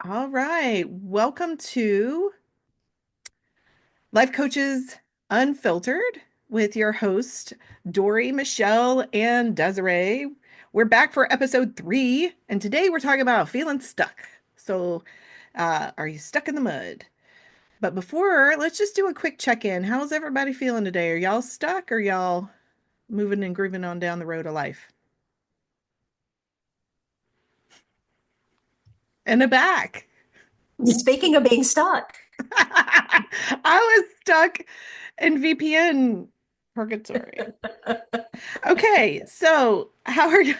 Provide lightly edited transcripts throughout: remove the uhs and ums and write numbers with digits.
All right. Welcome to Life Coaches Unfiltered with your host, Dory, Michelle, and Desiree. We're back for episode 3, and today we're talking about feeling stuck. Are you stuck in the mud? But before, let's just do a quick check-in. How's everybody feeling today? Are y'all stuck or y'all moving and grooving on down the road of life? In the back. Speaking of being stuck, I was stuck in VPN purgatory. Okay, so how are you?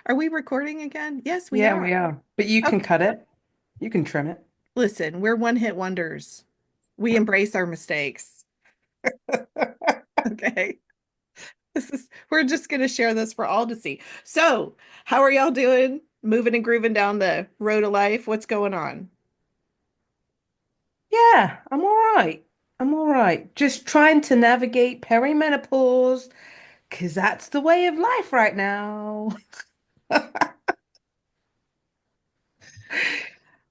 Are we recording again? Yes, we Yeah, we are. are. But you can Okay, cut it. You can trim it. listen, we're one-hit wonders. We embrace our mistakes. Okay. We're just gonna share this for all to see. So, how are y'all doing? Moving and grooving down the road of life? What's going on? Yeah, I'm all right. I'm all right. Just trying to navigate perimenopause because that's the way of life right now.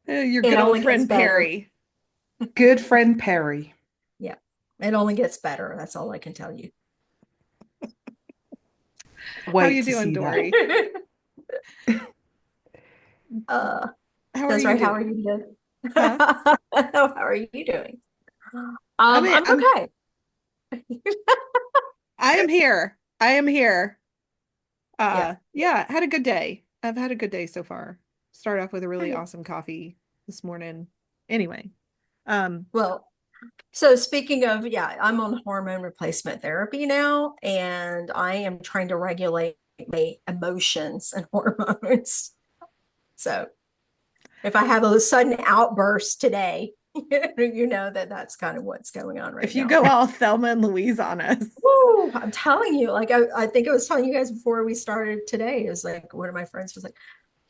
Your it good old only gets friend better. Perry. Good friend Perry. Yeah, it only gets better. That's all I can tell you. How Wait you to doing, see that. Dory? uh, How are you Desiree, how are doing? you doing? Huh? How are you doing? I mean, I'm okay. I am here. I am here. Yeah. Yeah, had a good day. I've had a good day so far. Start off with a really Great. awesome coffee this morning. Anyway, um, Well, so speaking of, yeah, I'm on hormone replacement therapy now, and I am trying to regulate my emotions and hormones. So if I have a sudden outburst today, you know that that's kind of what's going on right if you now. go all Thelma and Louise on us. Woo, I'm telling you, like I think I was telling you guys before we started today, it was like one of my friends was like,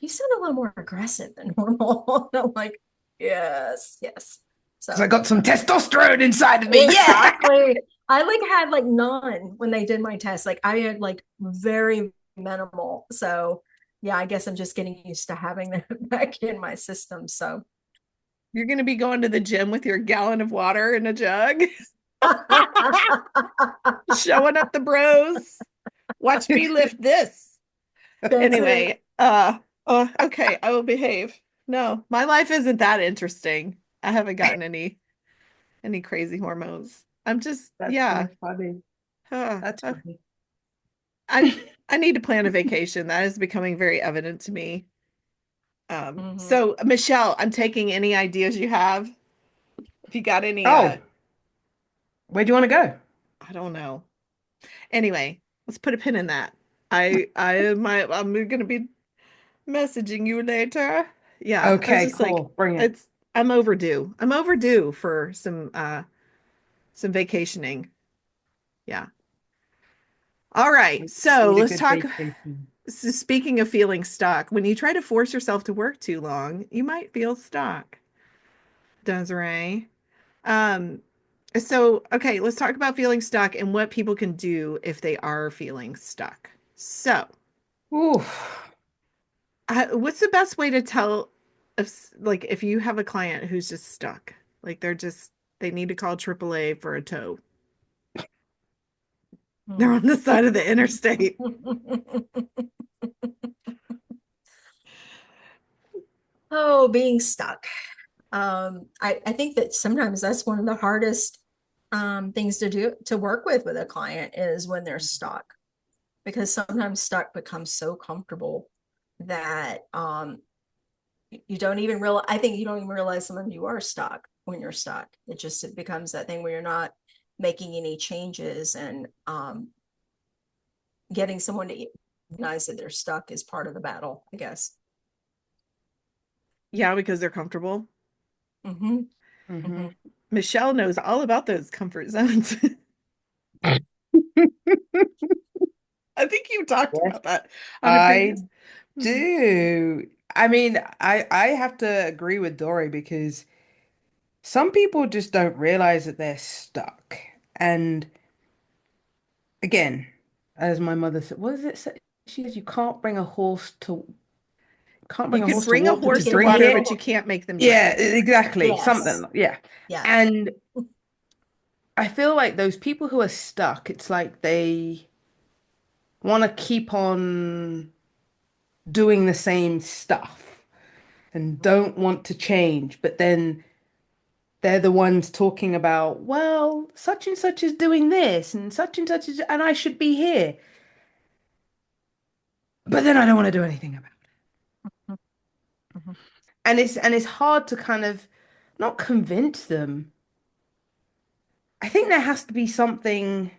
you sound a little more aggressive than normal. And I'm like, yes, yes. Because I So got some testosterone inside of me. Yeah. exactly. I like had like none when they did my test. Like I had like very minimal. So yeah, I guess I'm just getting used to having that back in my system. So You're gonna be going to the gym with your gallon of water in a jug, showing up the bros. Watch me lift this. that's it. Anyway, okay, I will behave. No, my life isn't that interesting. I haven't gotten any crazy hormones. I'm just, That's yeah. so funny. Uh, That's uh, funny. I I need to plan a vacation. That is becoming very evident to me. Mhm. So Michelle, I'm taking any ideas you have. If you got any, Oh, where do you want to go? I don't know. Anyway, let's put a pin in that. I'm gonna be messaging you later. Yeah, I was Okay, just like, cool. Bring it. it's I'm overdue. I'm overdue for some vacationing. Yeah. All right. So Need a let's good talk. vacation. So speaking of feeling stuck, when you try to force yourself to work too long, you might feel stuck, Desiree. Um, okay, let's talk about feeling stuck and what people can do if they are feeling stuck. So, Oof. what's the best way to tell if you have a client who's just stuck, like they need to call AAA for a tow. They're on the side of the interstate. Oh, being stuck. I think that sometimes that's one of the hardest things to do to work with a client is when they're stuck, because sometimes stuck becomes so comfortable that you don't even realize. I think you don't even realize sometimes you are stuck when you're stuck. It becomes that thing where you're not making any changes, and getting someone to recognize that they're stuck is part of the battle, I guess. Yeah, because they're comfortable. Mm-hmm. Hmm. Mm-hmm. Michelle knows all about those comfort zones. I think you talked Yes, about that on a I previous. Mhm. do. I mean, I have to agree with Dory because some people just don't realize that they're stuck. And again, as my mother said, what does it say? She says you can't bring a horse to can't You bring a could horse to bring a water You to horse to can drink bring water, a it. but you horse. can't make them Yeah, drink. exactly. Yes. Yeah. Yeah. And I feel like those people who are stuck, it's like they want to keep on doing the same stuff and don't want to change, but then they're the ones talking about, well, such and such is doing this and such is, and I should be here. But then I don't want to do anything about it. Mhm. And it's hard to kind of not convince them. I think there has to be something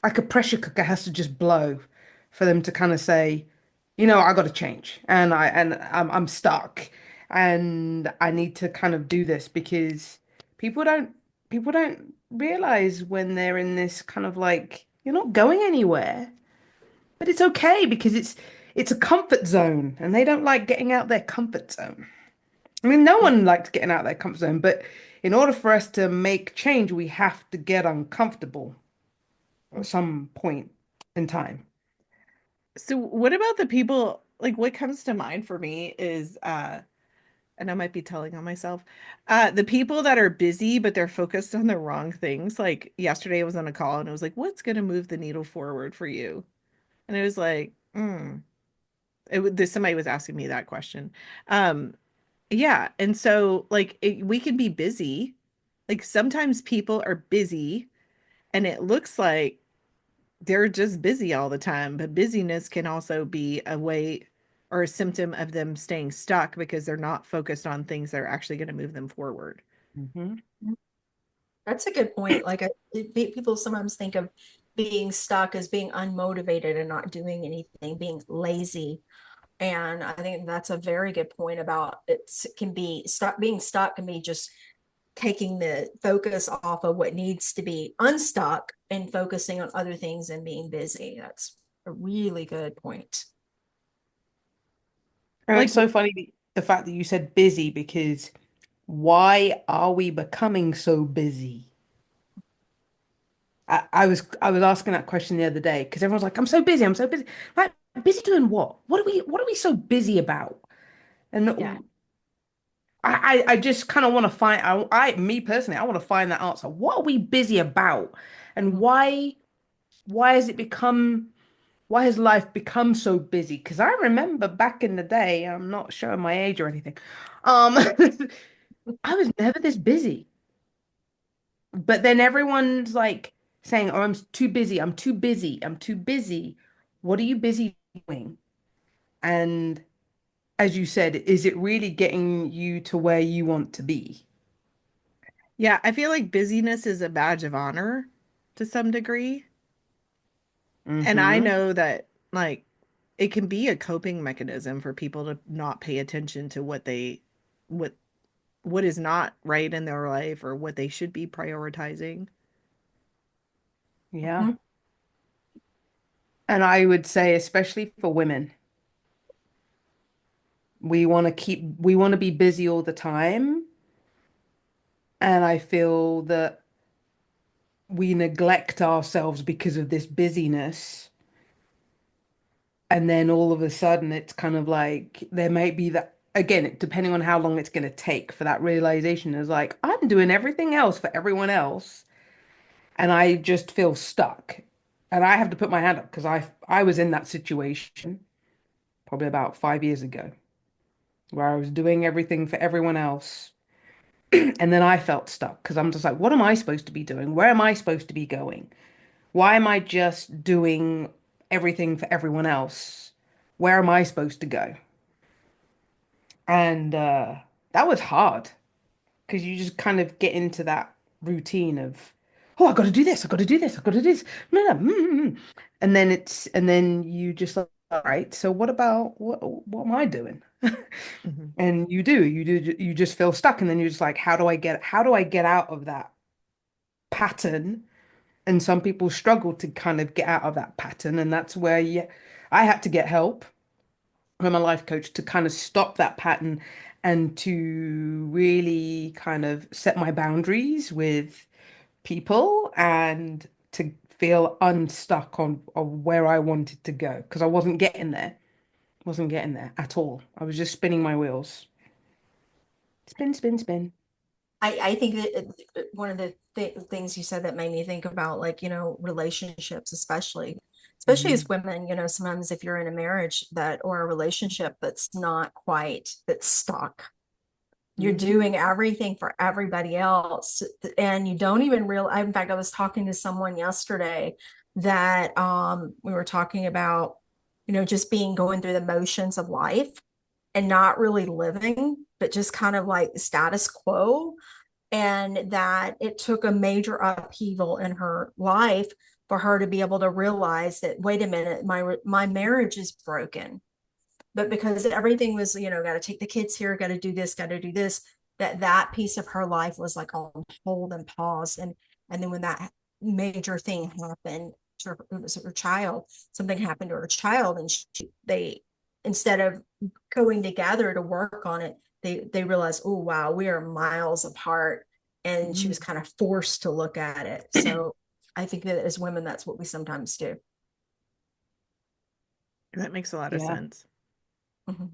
like a pressure cooker has to just blow for them to kind of say, I got to change and I'm stuck and I need to kind of do this because people don't people don't realize when they're in this kind of like you're not going anywhere, but it's okay because it's a comfort zone and they don't like getting out their comfort zone. I mean, no one likes getting out their comfort zone, but in order for us to make change, we have to get uncomfortable at some point in time. So what about the people, like what comes to mind for me is and I might be telling on myself, the people that are busy but they're focused on the wrong things. Like yesterday I was on a call and it was like, what's going to move the needle forward for you? And it was like, somebody was asking me that question. Um, yeah, and so like we can be busy. Like sometimes people are busy and it looks like they're just busy all the time, but busyness can also be a way or a symptom of them staying stuck because they're not focused on things that are actually going to move them forward. Hmm. That's a good point. People sometimes think of being stuck as being unmotivated and not doing anything, being lazy. And I think that's a very good point about it can be stuck, being stuck can be just taking the focus off of what needs to be unstuck and focusing on other things and being busy. That's a really good point. And Like, it's so funny the fact that you said busy because why are we becoming so busy? I was asking that question the other day because everyone's like, I'm so busy, I'm so busy. Like, busy doing what? What are we so busy about? And Yeah. I just kind of want to find me personally, I want to find that answer. What are we busy about? And why has it become why has life become so busy? Because I remember back in the day, I'm not showing my age or anything. I was never this busy. But then everyone's like saying, "Oh, I'm too busy. I'm too busy. I'm too busy." What are you busy doing? And as you said, is it really getting you to where you want to be? yeah, I feel like busyness is a badge of honor to some degree. And I Mm-hmm. know that like it can be a coping mechanism for people to not pay attention to what what is not right in their life or what they should be prioritizing. Yeah. Mhm. And I would say, especially for women, we want to be busy all the time. And I feel that we neglect ourselves because of this busyness. And then all of a sudden, it's kind of like there might be that, again, depending on how long it's going to take for that realization is like, I'm doing everything else for everyone else. And I just feel stuck. And I have to put my hand up because I was in that situation probably about 5 years ago where I was doing everything for everyone else. And then I felt stuck because I'm just like, what am I supposed to be doing? Where am I supposed to be going? Why am I just doing everything for everyone else? Where am I supposed to go? And that was hard because you just kind of get into that routine of, oh, I got to do this, I got to do this, I got to do this. No, no, and then you just like, all right, so what am I doing? Mhm. And you just feel stuck, and then you're just like, how do I get out of that pattern? And some people struggle to kind of get out of that pattern, and that's where I had to get help from a life coach to kind of stop that pattern and to really kind of set my boundaries with people and to feel unstuck on where I wanted to go because I wasn't getting there. Wasn't getting there at all. I was just spinning my wheels. Spin, spin, spin. I think that one of the things you said that made me think about, like, relationships, especially Hmm. as women, sometimes if you're in a marriage that or a relationship that's not quite that's stuck, you're doing everything for everybody else, and you don't even realize. In fact, I was talking to someone yesterday that we were talking about, just being going through the motions of life and not really living, but just kind of like status quo, and that it took a major upheaval in her life for her to be able to realize that, wait a minute, my marriage is broken. But because everything was, got to take the kids here, got to do this, that piece of her life was like on hold and pause. And then when that major thing happened to her, it was her child, something happened to her child, and they, instead of going together to work on it, they realized, oh wow, we are miles apart. And she was Mm. kind of forced to look at it. So I think that as women, that's what we sometimes do. That makes a lot of Yeah. sense. Mhm.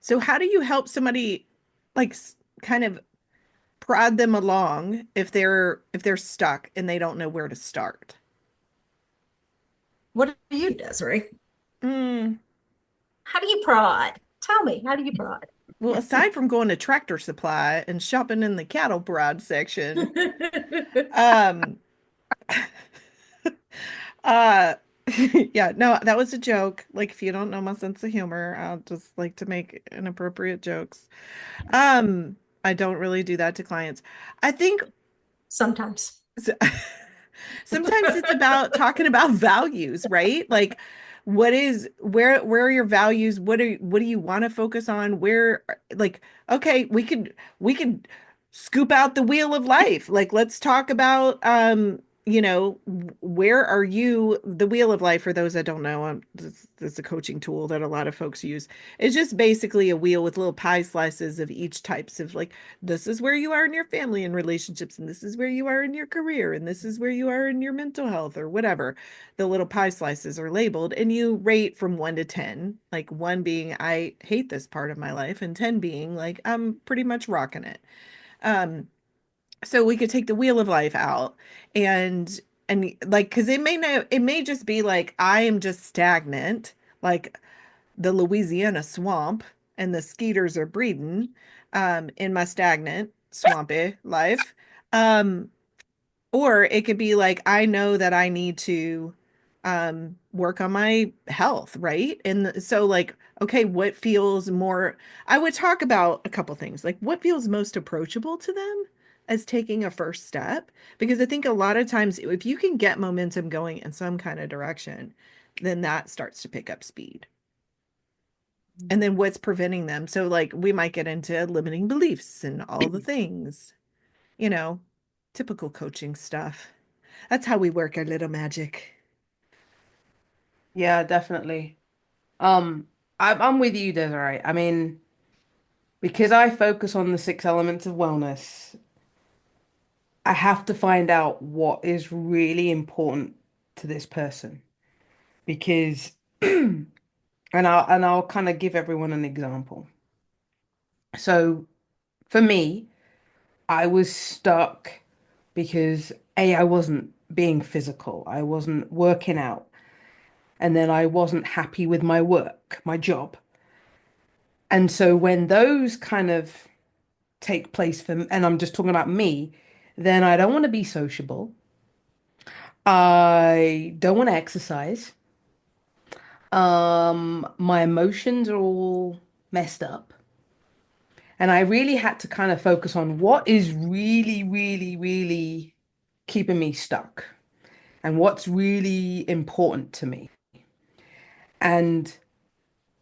So how do you help somebody like kind of prod them along if they're stuck and they don't know where to start? What do you, Desiree? Mm, How do you prod? Tell me, how do you prod? well, aside from going to Tractor Supply and shopping in the cattle prod section, um, uh, yeah, no, that was a joke. Like, if you don't know my sense of humor, I'll just like to make inappropriate jokes. Um, I don't really do that to clients. I think Sometimes. sometimes it's about talking about values, right? Like where are your values? What do you want to focus on? Where like okay, we could scoop out the wheel of life. Like let's talk about where are you the wheel of life for those that don't know, this is a coaching tool that a lot of folks use. It's just basically a wheel with little pie slices of each types of like this is where you are in your family and relationships, and this is where you are in your career, and this is where you are in your mental health or whatever. The little pie slices are labeled, and you rate from 1 to 10, like 1 being I hate this part of my life, and 10 being like I'm pretty much rocking it. Um, so we could take the wheel of life out and like because it may just be like I am just stagnant, like the Louisiana swamp, and the skeeters are breeding in my stagnant, swampy life. Um, or it could be like, I know that I need to work on my health, right? And so, like, okay, what feels more, I would talk about a couple things, like what feels most approachable to them as taking a first step. Because I think a lot of times, if you can get momentum going in some kind of direction, then that starts to pick up speed. And then what's preventing them? So, like, we might get into limiting beliefs and all the things, you know, typical coaching stuff. That's how we work our little magic. Yeah, definitely. I'm with you, Desiree. I mean, because I focus on the 6 elements of wellness, I have to find out what is really important to this person. Because, and I'll kind of give everyone an example. So for me, I was stuck because A, I wasn't being physical, I wasn't working out, and then I wasn't happy with my work, my job. And so when those kind of take place for, and I'm just talking about me, then I don't want to be sociable. I don't want to exercise. My emotions are all messed up. And I really had to kind of focus on what is really, really, really keeping me stuck and what's really important to me. And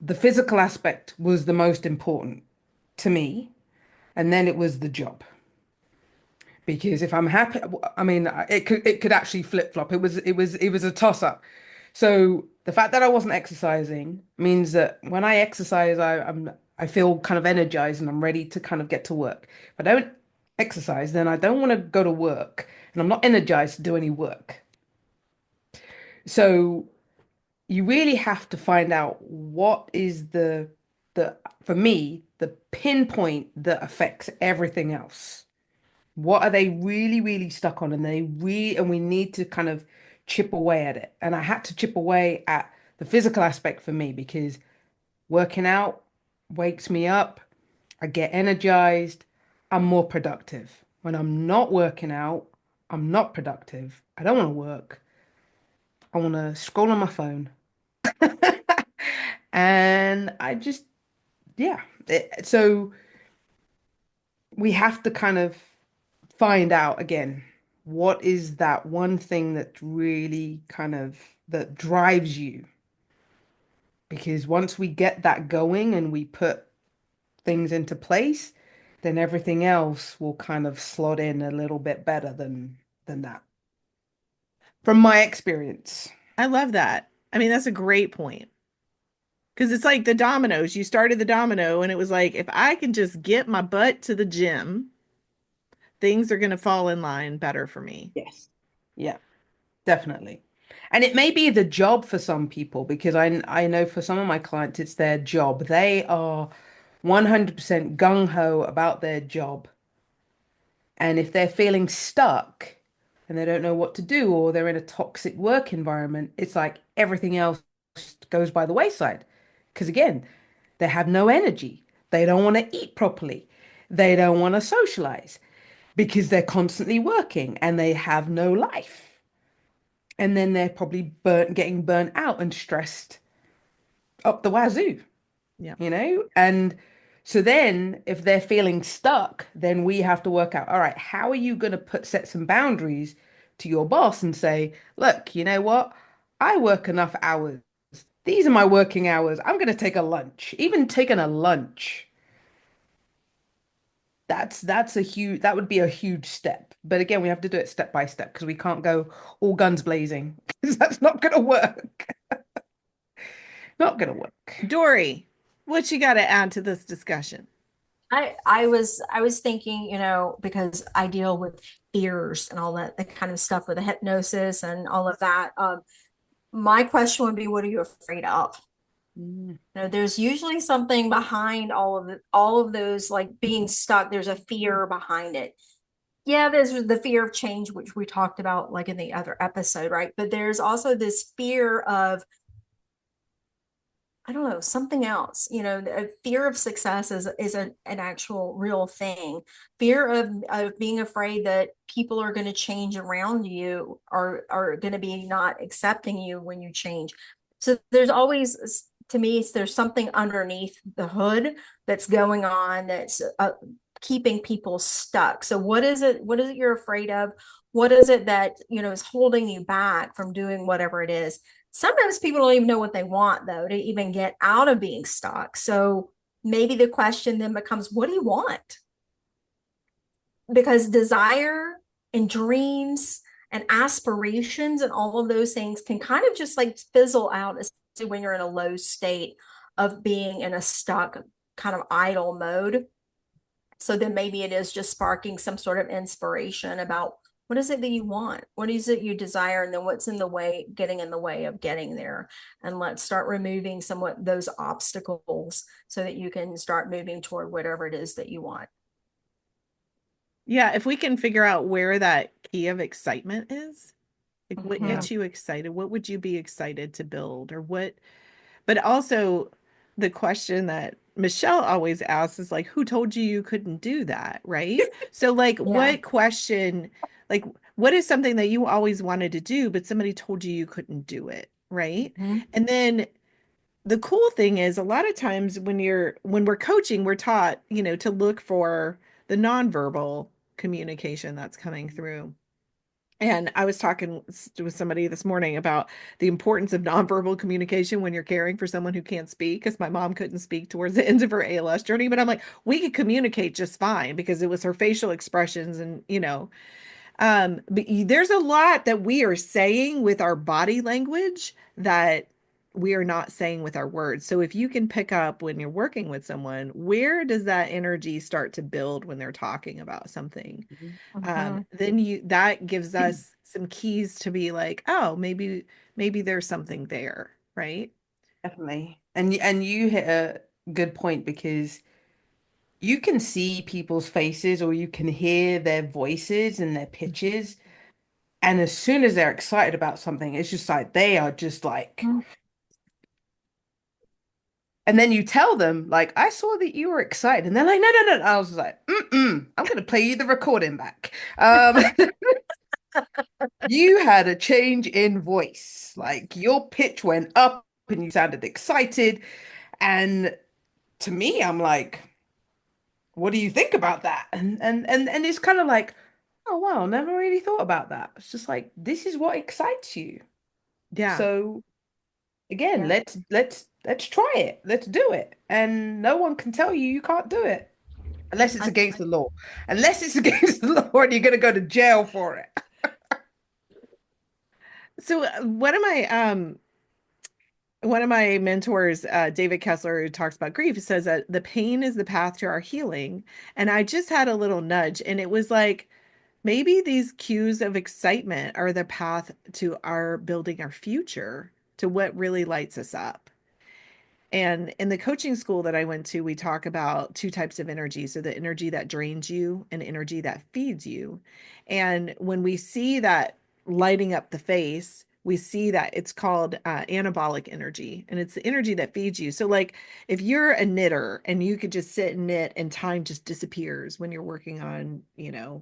the physical aspect was the most important to me. And then it was the job. Because if I'm happy, I mean, it could actually flip flop. It was a toss up. So the fact that I wasn't exercising means that when I exercise, I feel kind of energized and I'm ready to kind of get to work. If I don't exercise, then I don't want to go to work and I'm not energized to do any work. So you really have to find out what is the for me the pinpoint that affects everything else. What are they really, really stuck on? And we need to kind of chip away at it. And I had to chip away at the physical aspect for me because working out wakes me up. I get energized. I'm more productive. When I'm not working out, I'm not productive. I don't want to work. I want to scroll on my phone. And I just, yeah. So we have to kind of find out again, what is that one thing that really kind of that drives you? Because once we get that going and we put things into place, then everything else will kind of slot in a little bit better than that. From my experience. I love that. I mean, that's a great point. Because it's like the dominoes. You started the domino, and it was like, if I can just get my butt to the gym, things are going to fall in line better for me. Yes. Yeah, definitely. And it may be the job for some people because I know for some of my clients it's their job. They are 100% gung ho about their job. And if they're feeling stuck and they don't know what to do or they're in a toxic work environment, it's like everything else goes by the wayside. Because again, they have no energy. They don't want to eat properly. They don't want to socialize because they're constantly working and they have no life. And then they're probably getting burnt out and stressed up the wazoo, Yeah. you know? And so then if they're feeling stuck, then we have to work out, all right, how are you going to set some boundaries to your boss and say, look, you know what? I work enough hours. These are my working hours. I'm going to take a lunch. Even taking a lunch, that's a huge that would be a huge step. But again, we have to do it step by step because we can't go all guns blazing because that's not going to work. Not going to work. Dory, what you got to add to this discussion? I was thinking, because I deal with fears and all that, kind of stuff with the hypnosis and all of that. My question would be, what are you afraid of? Mm, There's usually something behind all of those, like being stuck. There's a fear behind it. Yeah, there's the fear of change, which we talked about like in the other episode, right? But there's also this fear of, I don't know, something else. A fear of success is an actual real thing. Fear of being afraid that people are going to change around you, or are going to be not accepting you when you change. So there's always, to me, there's something underneath the hood that's going on that's keeping people stuck. So what is it? What is it you're afraid of? What is it that is holding you back from doing whatever it is? Sometimes people don't even know what they want, though, to even get out of being stuck. So maybe the question then becomes, what do you want? Because desire and dreams and aspirations and all of those things can kind of just like fizzle out, especially when you're in a low state of being in a stuck kind of idle mode. So then maybe it is just sparking some sort of inspiration about, what is it that you want? What is it you desire? And then what's in the way, getting in the way of getting there? And let's start removing somewhat those obstacles so that you can start moving toward whatever it is that you want. Yeah, if we can figure out where that key of excitement is, like what yeah. gets you excited, what would you be excited to build, or what? But also, the question that Michelle always asks is like, who told you you couldn't do that? Right. So, like, Yeah. what question, like, what is something that you always wanted to do, but somebody told you you couldn't do it? Right. Mhm. And then the cool thing is a lot of times when we're coaching, we're taught, to look for the nonverbal communication that's coming through. And I was talking with somebody this morning about the importance of nonverbal communication when you're caring for someone who can't speak, because my mom couldn't speak towards the end of her ALS journey. But I'm like, we could communicate just fine because it was her facial expressions and, but there's a lot that we are saying with our body language that we are not saying with our words. So if you can pick up when you're working with someone, where does that energy start to build when they're talking about something? Mhm. Then that gives us some keys to be like, oh, maybe there's something there. right? Definitely. And you hit a good point because you can see people's faces or you can hear their voices and their pitches. And as soon as they're excited about something, it's just like they are just like, Mm. and then you tell them, like, I saw that you were excited. And they're like, no, no, no. I was like, mm-mm, I'm gonna play you the recording back. You had a change in voice. Like your pitch went up and you sounded excited. And to me, I'm like, what do you think about that? And it's kind of like, oh wow, never really thought about that. It's just like this is what excites you. Yeah. So again, Yeah. let's try it. Let's do it. And no one can tell you you can't do it unless it's I, against the law. Unless it's against the law and you're gonna go to jail for it. So one of my mentors, David Kessler, who talks about grief, says that the pain is the path to our healing. And I just had a little nudge, and it was like maybe these cues of excitement are the path to our building our future, to what really lights us up. And in the coaching school that I went to, we talk about two types of energy. So the energy that drains you and energy that feeds you. And when we see that lighting up the face, we see that it's called anabolic energy, and it's the energy that feeds you. So, like, if you're a knitter and you could just sit and knit and time just disappears when you're working on,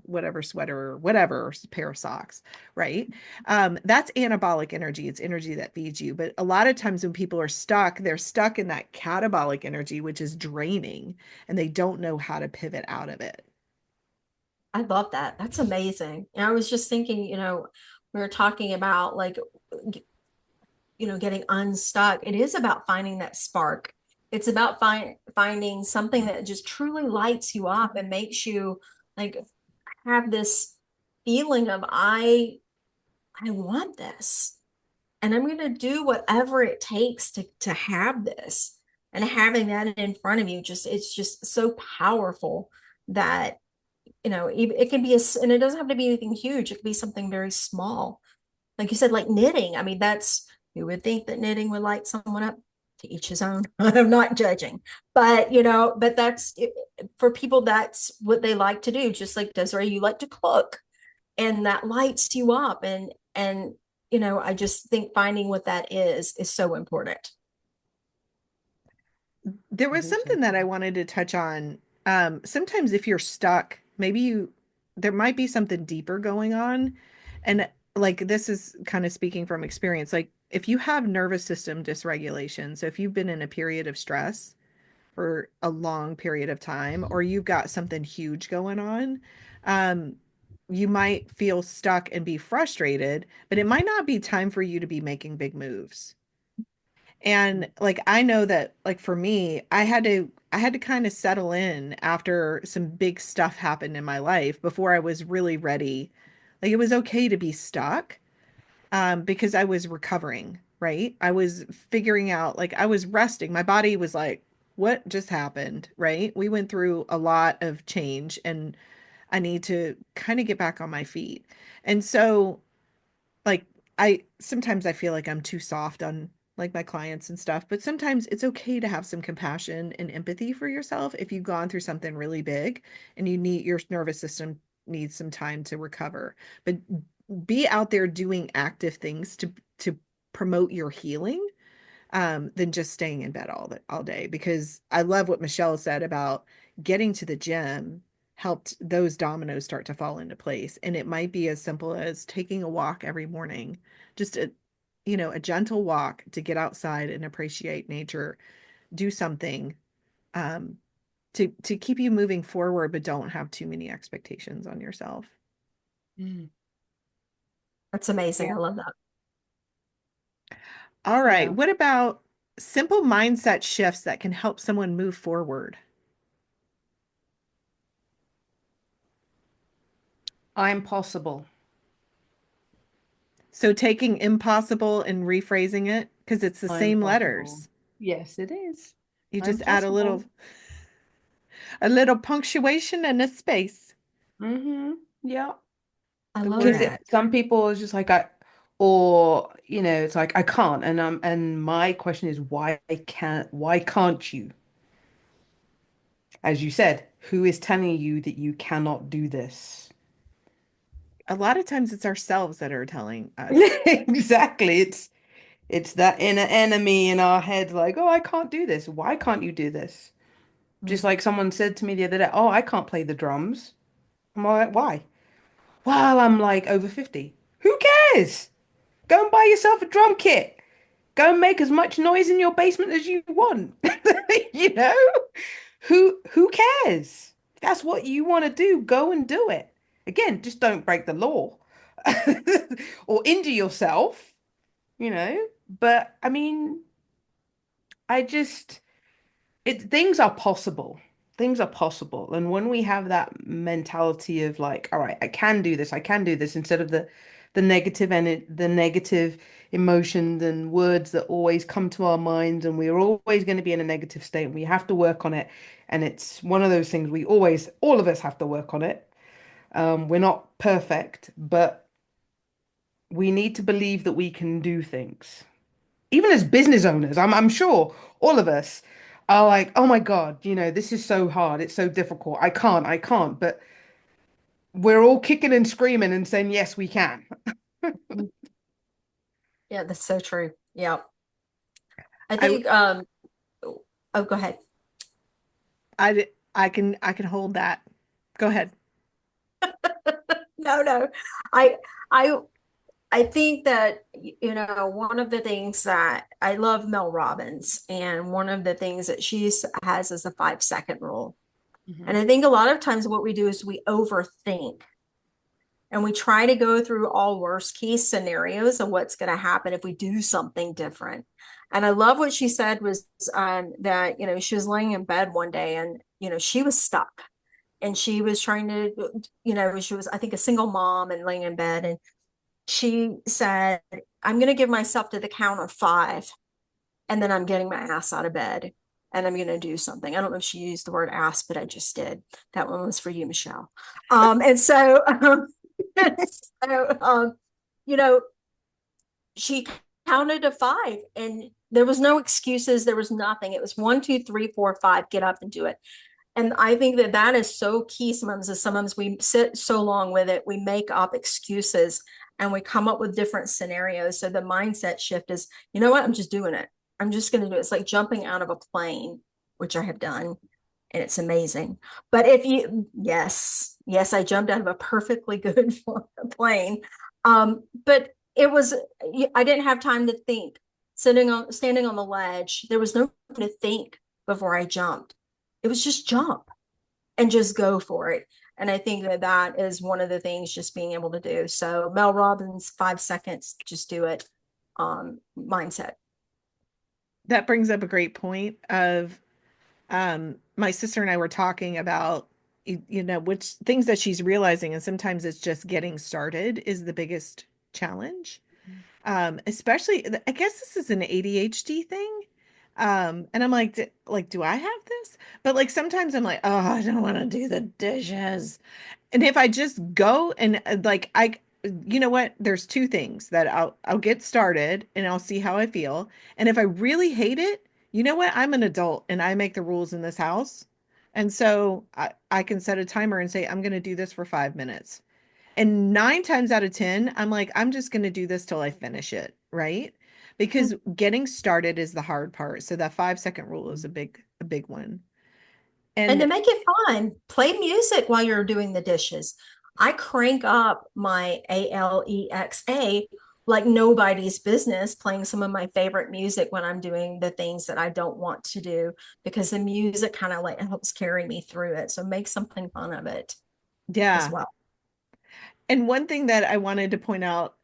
whatever sweater or whatever pair of socks, right? That's anabolic energy. It's energy that feeds you. But a lot of times when people are stuck, they're stuck in that catabolic energy, which is draining, and they don't know how to pivot out of it. I love that. That's amazing. And I was just thinking, we were talking about like, getting unstuck. It is about finding that spark. It's about finding something that just truly lights you up and makes you like have this feeling of I want this. And I'm going to do whatever it takes to have this. And having that in front of you, it's just so powerful that it can be and it doesn't have to be anything huge. It could be something very small, like you said, like knitting. I mean, that's, you would think that knitting would light someone up. To each his own. I'm not judging, but but that's for people, that's what they like to do. Just like Desiree, you like to cook, and that lights you up. And I just think finding what that is so important. There I was do so something that I too. wanted to touch on. Sometimes if you're stuck, there might be something deeper going on. And like, this is kind of speaking from experience. Like, if you have nervous system dysregulation, so if you've been in a period of stress for a long period of time, or you've got something huge going on, um, you might feel stuck and be frustrated, but it might not be time for you to be making big moves. And like, I know that, like, for me, I had to kind of settle in after some big stuff happened in my life before I was really ready. Like, it was okay to be stuck, because I was recovering, right? I was figuring out, like, I was resting. My body was like, what just happened, right? We went through a lot of change, and I need to kind of get back on my feet. And so, like, I sometimes I feel like I'm too soft on, like, my clients and stuff, but sometimes it's okay to have some compassion and empathy for yourself if you've gone through something really big and your nervous system needs some time to recover. But be out there doing active things to promote your healing, than just staying in bed all day. Because I love what Michelle said about getting to the gym helped those dominoes start to fall into place. And it might be as simple as taking a walk every morning, just a gentle walk to get outside and appreciate nature, do something, um, to keep you moving forward, but don't have too many expectations on yourself. Mm, That's amazing. yeah, I love that. All right. yeah. What about simple mindset shifts that can help someone move forward? I'm possible. So taking impossible and rephrasing it, because it's the I'm same possible. letters. Yes, it is. You I'm just add possible. a little punctuation and a space. Mm-hmm. Yeah. I The love Because word that. some people is just like or it's like I can't. And my question is why can't you? As you said, who is telling you that you cannot do this? A lot of times it's ourselves that are telling us. Exactly. It's that inner enemy in our head, like, oh, I can't do this. Why can't you do this? Just like someone said to me the other day, oh, I can't play the drums. I'm like, why? Well, I'm like over 50. Who cares? Go and buy yourself a drum kit. Go and make as much noise in your basement as you want. You know? Who cares? If that's what you want to do, go and do it. Again, just don't break the law or injure yourself, you know? But I mean, I just things are possible. Things are possible. And when we have that mentality of like, all right, I can do this, I can do this, instead of the negative and the negative emotions and words that always come to our minds, and we're always going to be in a negative state, and we have to work on it. And it's one of those things we always, all of us have to work on it. We're not perfect, but we need to believe that we can do things even as business owners, I'm sure all of us are like, oh my God, this is so hard. It's so difficult. I can't. But we're all kicking and screaming and saying, yes, we can. Mhm. Yeah, that's so true. Yeah. I I think oh, go ahead. I can hold that. Go ahead. No, no. I I I think that one of the things that I love Mel Robbins, and one of the things that has is a 5 second rule. And Mhm. I think a lot of times what we do is we overthink, and we try to go through all worst case scenarios of what's going to happen if we do something different. And I love what she said was that, she was laying in bed one day, and, she was stuck, and she was trying to, she was, I think, a single mom and laying in bed. And she said, I'm going to give myself to the count of five, and then I'm getting my ass out of bed, and I'm going to do something. I don't know if she used the word ass, but I just did. That one was for you, Michelle. And so, so you know, she counted to five, and there was no excuses. There was nothing. It was 1, 2, 3, 4, 5, get up and do it. And I think that that is so key. Sometimes we sit so long with it, we make up excuses, and we come up with different scenarios. So the mindset shift is, you know what? I'm just doing it. I'm just going to do it. It's like jumping out of a plane, which I have done, and it's amazing. But yes, I jumped out of a perfectly good plane. But it was, I didn't have time to think. Standing on the ledge, there was no time to think before I jumped. It was just jump and just go for it. And I think that that is one of the things, just being able to do. So Mel Robbins, 5 seconds, just do it. Mindset. That brings up a great point of my sister and I were talking about which things that she's realizing, and sometimes it's just getting started is the biggest challenge. Especially, I guess this is an ADHD thing. And I'm like, do I have this? But like sometimes I'm like, oh, I don't want to do the dishes. And if I just go and like you know what? There's two things that I'll get started and I'll see how I feel. And if I really hate it, you know what? I'm an adult and I make the rules in this house. And so I can set a timer and say, I'm going to do this for 5 minutes. And nine times out of 10, I'm like, I'm just going to do this till I finish it, right? Because getting started is the hard part. So that 5 second rule is a big one. And to And make it fun, play music while you're doing the dishes. I crank up my Alexa like nobody's business, playing some of my favorite music when I'm doing the things that I don't want to do, because the music kind of like helps carry me through it. So make something fun of it as yeah. well. And one thing that I wanted to point out,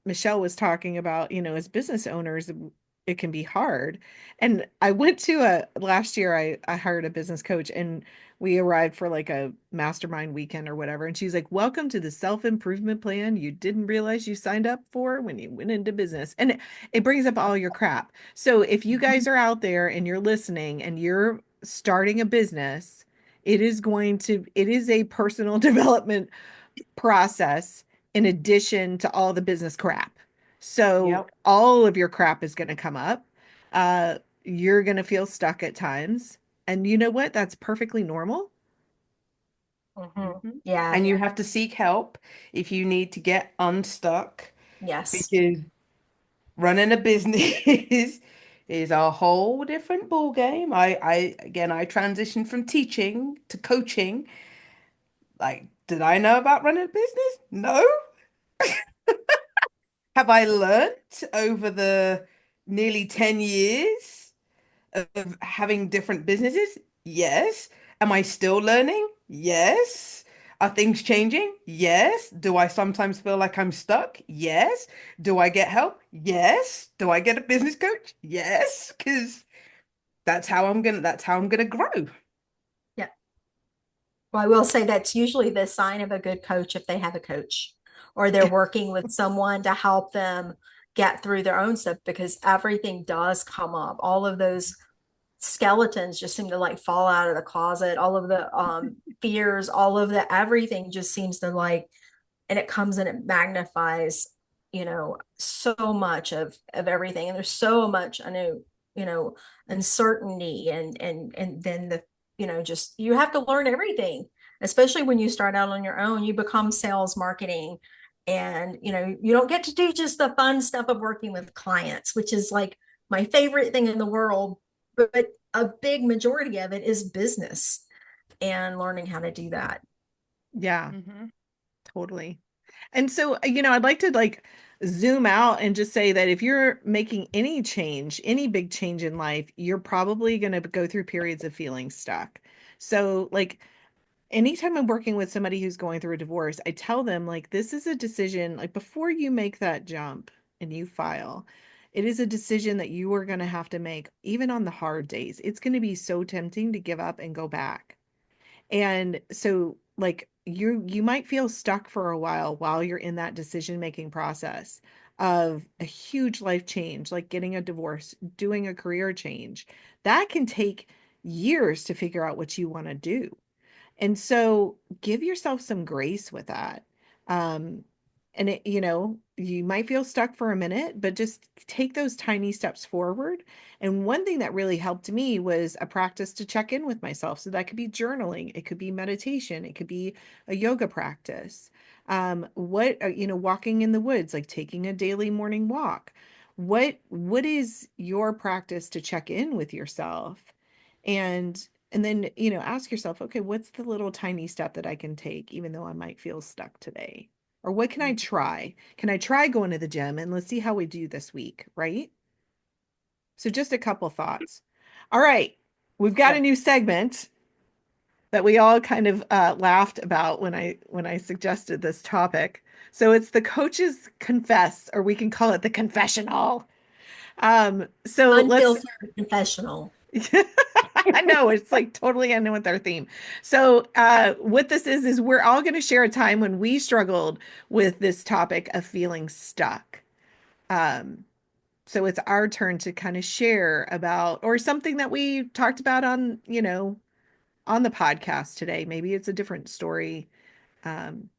Michelle was talking about, as business owners, it can be hard. And I went to last year, I hired a business coach, and we arrived for like a mastermind weekend or whatever. And she's like, welcome to the self-improvement plan you didn't realize you signed up for when you went into business. And it brings up all your crap. So if you guys are out there and you're listening and you're starting a business, it is a personal development process in addition to all the business crap. So Yep. all of your crap is going to come up. You're going to feel stuck at times. And you know what? That's perfectly normal. Mhm. Mhm. Yeah. And you have to seek help if you need to get unstuck Yes. because running a business is a whole different ball game. I transitioned from teaching to coaching. Like, did I know about running a business? No. Have I learnt over the nearly 10 years of having different businesses? Yes. Am I still learning? Yes. Are things changing? Yes. Do I sometimes feel like I'm stuck? Yes. Do I get help? Yes. Do I get a business coach? Yes. Because that's how I'm gonna grow. Yeah. Well, I will say that's usually the sign of a good coach if they have a coach or they're working with someone to help them get through their own stuff because everything does come up. All of those skeletons just seem to like fall out of the closet. All of the fears, all of the everything just seems to like, and it comes and it magnifies, so much of everything. And there's so much I know, you know, uncertainty and then just you have to learn everything, especially when you start out on your own. You become sales marketing and you don't get to do just the fun stuff of working with clients, which is like my favorite thing in the world, but a big majority of it is business and learning how to do that. Yeah, Hmm. totally. And so, I'd like to like zoom out and just say that if you're making any change, any big change in life, you're probably going to go through periods of feeling stuck. So, like, anytime I'm working with somebody who's going through a divorce, I tell them, like, this is a decision, like, before you make that jump and you file, it is a decision that you are going to have to make, even on the hard days. It's going to be so tempting to give up and go back. And so like you might feel stuck for a while you're in that decision making process of a huge life change, like getting a divorce, doing a career change. That can take years to figure out what you want to do. And so give yourself some grace with that. Um, and you might feel stuck for a minute, but just take those tiny steps forward. And one thing that really helped me was a practice to check in with myself. So that could be journaling, it could be meditation, it could be a yoga practice. Walking in the woods, like taking a daily morning walk. What is your practice to check in with yourself? And then, ask yourself, okay, what's the little tiny step that I can take, even though I might feel stuck today? Or what can I try? Can I try going to the gym and let's see how we do this week, right? So just a couple thoughts. All right, we've got a Yeah. new segment that we all kind of laughed about when I suggested this topic. So it's the coaches confess, or we can call it the confessional. So let's Unfiltered confessional. I know it's like totally in with our theme. So, what this is we're all going to share a time when we struggled with this topic of feeling stuck. Um, so it's our turn to kind of share about or something that we talked about on the podcast today. Maybe it's a different story. Um,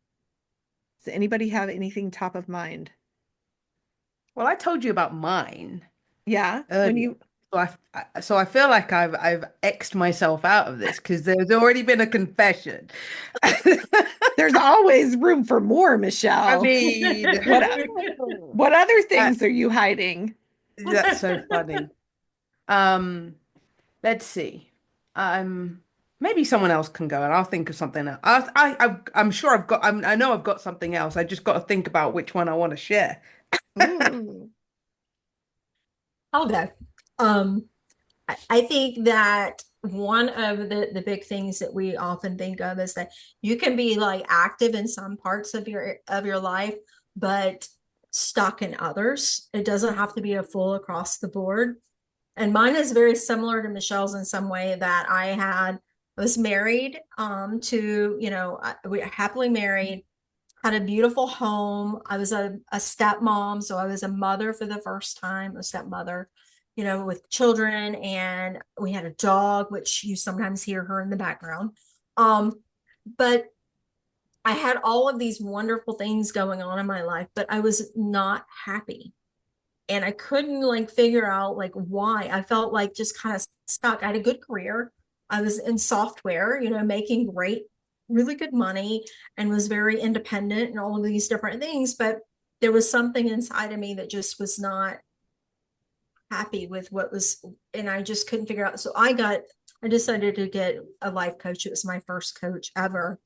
does anybody have anything top of mind? Well, I told you about mine Yeah, when earlier. you So I feel like I've X'd myself out of this because there's already been a confession. there's always room for more, I Michelle. mean, What what other uh, things are you hiding? that's so funny. Um, let's see. Maybe someone else can go, and I'll think of something else. I'm sure I know I've got something else. I just got to think about which one I want to share. Ooh. I'll go. Um, I think that one of the big things that we often think of is that you can be like active in some parts of your life, but stuck in others. It doesn't have to be a full across the board. And mine is very similar to Michelle's in some way that I was married to, we were happily married, had a beautiful home. I was a stepmom, so I was a mother for the first time, a stepmother, with children, and we had a dog, which you sometimes hear her in the background. But I had all of these wonderful things going on in my life, but I was not happy. And I couldn't like figure out like why. I felt like just kind of stuck. I had a good career. I was in software, making great, really good money and was very independent and all of these different things. But there was something inside of me that just was not happy with what was, and I just couldn't figure out. So I decided to get a life coach. It was my first coach ever,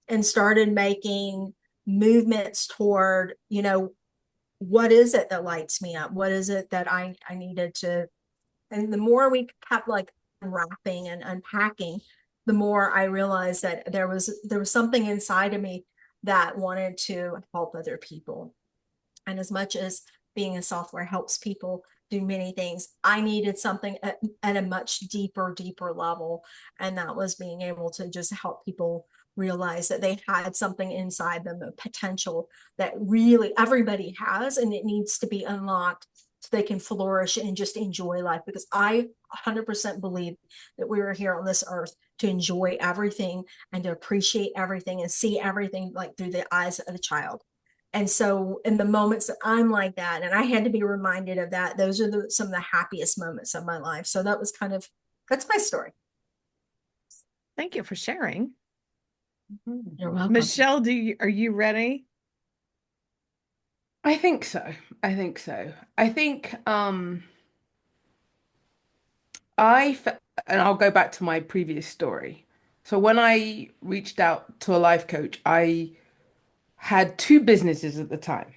and started making movements toward, what is it that lights me up? What is it that I needed to, and the more we kept like unwrapping and unpacking, the more I realized that there was something inside of me that wanted to help other people. And as much as being in software helps people do many things, I needed something at a much deeper level. And that was being able to just help people realize that they had something inside them, a potential that really everybody has, and it needs to be unlocked so they can flourish and just enjoy life. Because I 100% believe that we were here on this earth to enjoy everything and to appreciate everything and see everything like through the eyes of a child. And so in the moments that I'm like that, and I had to be reminded of that, those are some of the happiest moments of my life. So that's my story. Thank you for sharing. You're welcome. Michelle, are you ready? I think so. I think so. I think I fe- and I'll go back to my previous story. So when I reached out to a life coach, I had two businesses at the time.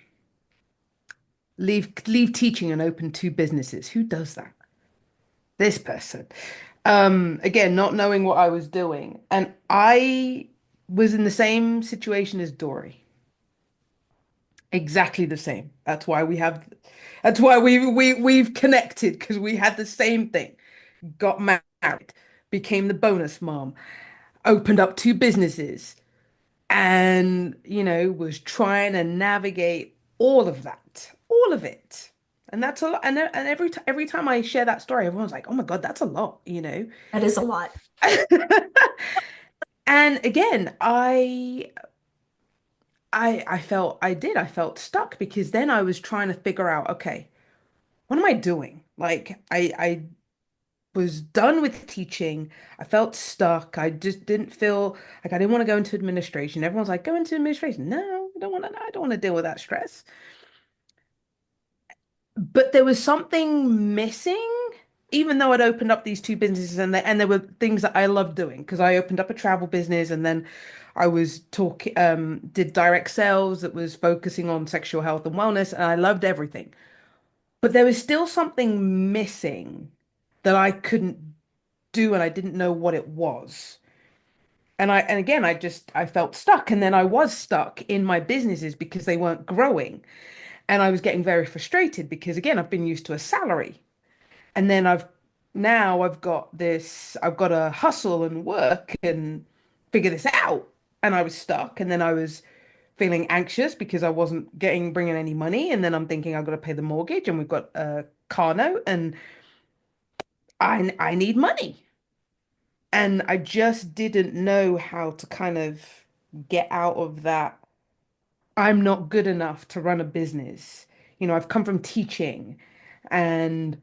Leave teaching and open two businesses. Who does that? This person. Again, not knowing what I was doing. And I was in the same situation as Dory. Exactly the same. That's why we've connected because we had the same thing. Got married, became the bonus mom, opened up two businesses, and was trying to navigate all of that, all of it. And that's a lot. And every time I share that story, everyone's like, "Oh my God, that's a lot." That is a lot. And again, I felt stuck because then I was trying to figure out, okay, what am I doing? Like I was done with teaching. I felt stuck. I just didn't feel like I didn't want to go into administration. Everyone's like, go into administration. No, I don't want to deal with that stress. But there was something missing, even though I'd opened up these two businesses and there were things that I loved doing because I opened up a travel business and then I was did direct sales that was focusing on sexual health and wellness and I loved everything. But there was still something missing that I couldn't do and I didn't know what it was. And again I felt stuck and then I was stuck in my businesses because they weren't growing. And I was getting very frustrated because again I've been used to a salary. And then I've got to hustle and work and figure this out. And I was stuck. And then I was feeling anxious because I wasn't bringing any money. And then I'm thinking I've got to pay the mortgage and we've got a car note and I need money. And I just didn't know how to kind of get out of that. I'm not good enough to run a business. I've come from teaching and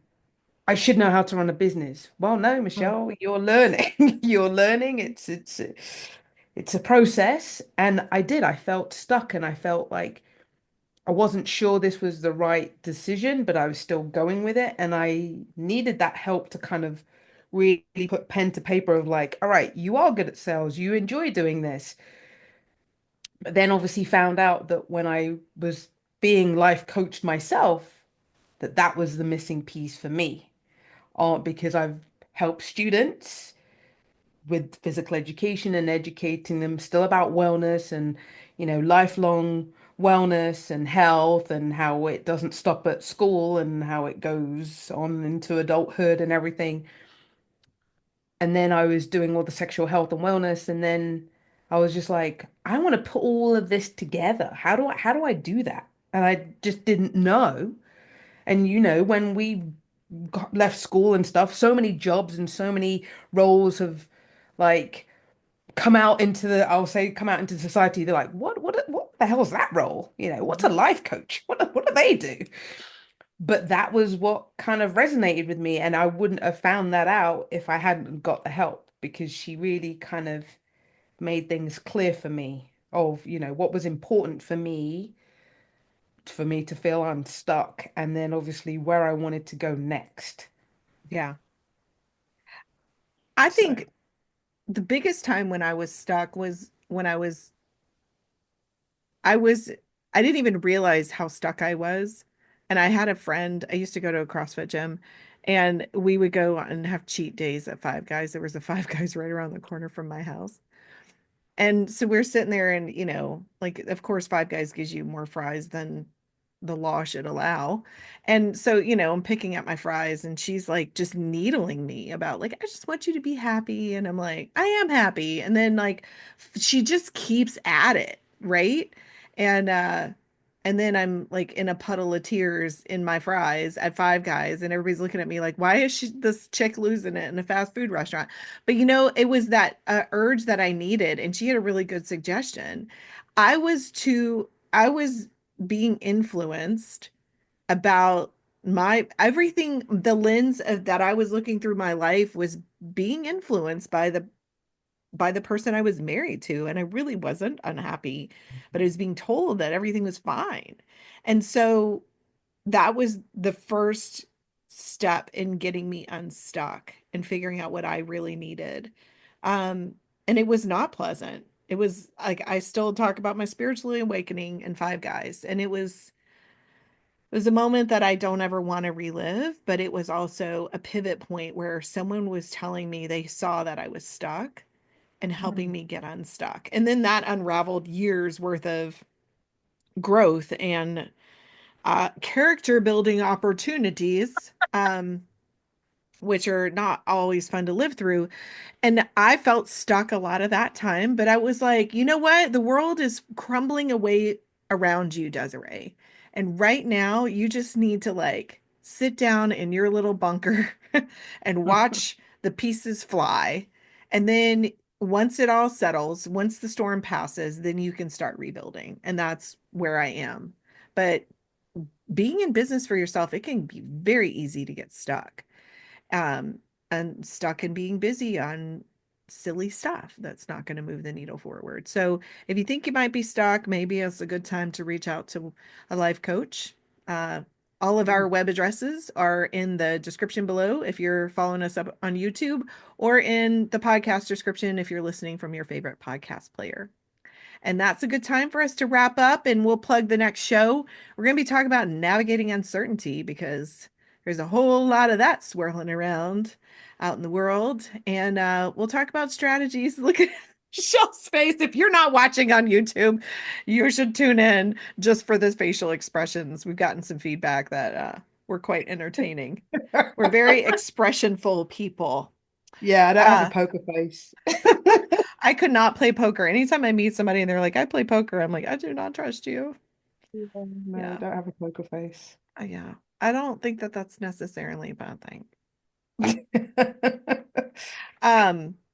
I should know how to run a business. Well, no, Mm. Michelle, you're learning. You're learning. It's a process. And I did. I felt stuck and I felt like I wasn't sure this was the right decision, but I was still going with it. And I needed that help to kind of really put pen to paper of like, all right, you are good at sales. You enjoy doing this. But then obviously found out that when I was being life coached myself, that was the missing piece for me. Because I've helped students with physical education and educating them still about wellness and, lifelong wellness and health and how it doesn't stop at school and how it goes on into adulthood and everything. And then I was doing all the sexual health and wellness, and then I was just like, I want to put all of this together. How do I do that? And I just didn't know. And when we left school and stuff, so many jobs and so many roles have like come out into the, I'll say, come out into society, they're like, what the hell is that role? What's a Mhm. life coach? What do they do? But that was what kind of resonated with me, and I wouldn't have found that out if I hadn't got the help, because she really kind of made things clear for me of, what was important for me to feel unstuck, and then obviously where I wanted to go next. Yeah. I So, think the biggest time when I was stuck was when I was I didn't even realize how stuck I was. And I had a friend, I used to go to a CrossFit gym, and we would go and have cheat days at Five Guys. There was a Five Guys right around the corner from my house. And so we're sitting there and, like, of course, Five Guys gives you more fries than the law should allow. And so, I'm picking up my fries and she's like just needling me about, like, I just want you to be happy. And I'm like, I am happy. And then, like, she just keeps at it, right? And and then I'm like in a puddle of tears in my fries at Five Guys, and everybody's looking at me like, why is this chick losing it in a fast food restaurant? But it was that urge that I needed, and she had a really good suggestion. I was being influenced about my everything. The lens of that I was looking through my life was being influenced by the person I was married to, and I really wasn't unhappy, but I was being told that everything was fine. And so that was the first step in getting me unstuck and figuring out what I really needed. Um, and it was not pleasant. It was like I still talk about my spiritually awakening and Five Guys, and it was a moment that I don't ever want to relive, but it was also a pivot point where someone was telling me they saw that I was stuck and helping Mm. me get unstuck. And then that unraveled years worth of growth and character building opportunities, which are not always fun to live through. And I felt stuck a lot of that time, but I was like, you know what? The world is crumbling away around you, Desiree. And right now, you just need to like sit down in your little bunker and watch the pieces fly. And then once it all settles, once the storm passes, then you can start rebuilding. And that's where I am. But being in business for yourself, it can be very easy to get stuck, um, and stuck in being busy on silly stuff that's not going to move the needle forward. So if you think you might be stuck, maybe it's a good time to reach out to a life coach. Uh, all of our web addresses are in the description below if you're following us up on YouTube, or in the podcast description if you're listening from your favorite podcast player. And that's a good time for us to wrap up, and we'll plug the next show. We're going to be talking about navigating uncertainty because there's a whole lot of that swirling around out in the world. And we'll talk about strategies. Look at Michelle's face. If you're not watching on YouTube, you should tune in just for the facial expressions. We've gotten some feedback that were quite entertaining. We're very expressionful people. yeah, I don't have a Uh, poker face. I could not play poker. Anytime I meet somebody and they're like, I play poker, I'm like, I do not trust you. Yeah, no, I Yeah. don't have a poker face. Yeah. I don't think that that's necessarily a bad thing.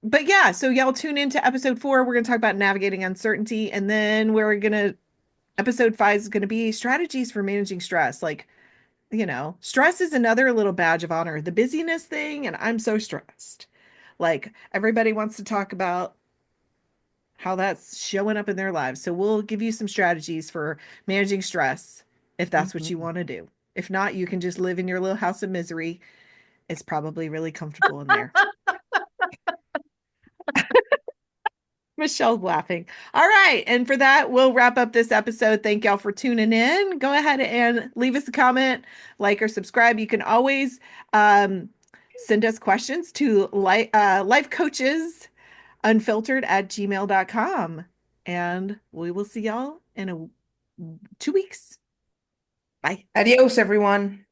But yeah, so y'all tune into episode 4. We're going to talk about navigating uncertainty. And then episode 5 is going to be strategies for managing stress. Like, stress is another little badge of honor. The busyness thing, and I'm so stressed. Like, everybody wants to talk about how that's showing up in their lives. So we'll give you some strategies for managing stress if that's what you Mhm. want to do. If not, you can just live in your little house of misery. It's probably really comfortable in there. Michelle's laughing. All right. And for that, we'll wrap up this episode. Thank y'all for tuning in. Go ahead and leave us a comment, like, or subscribe. You can always um, send us questions to life coaches unfiltered at gmail.com. And we will see y'all in 2 weeks. Bye. Adios, everyone.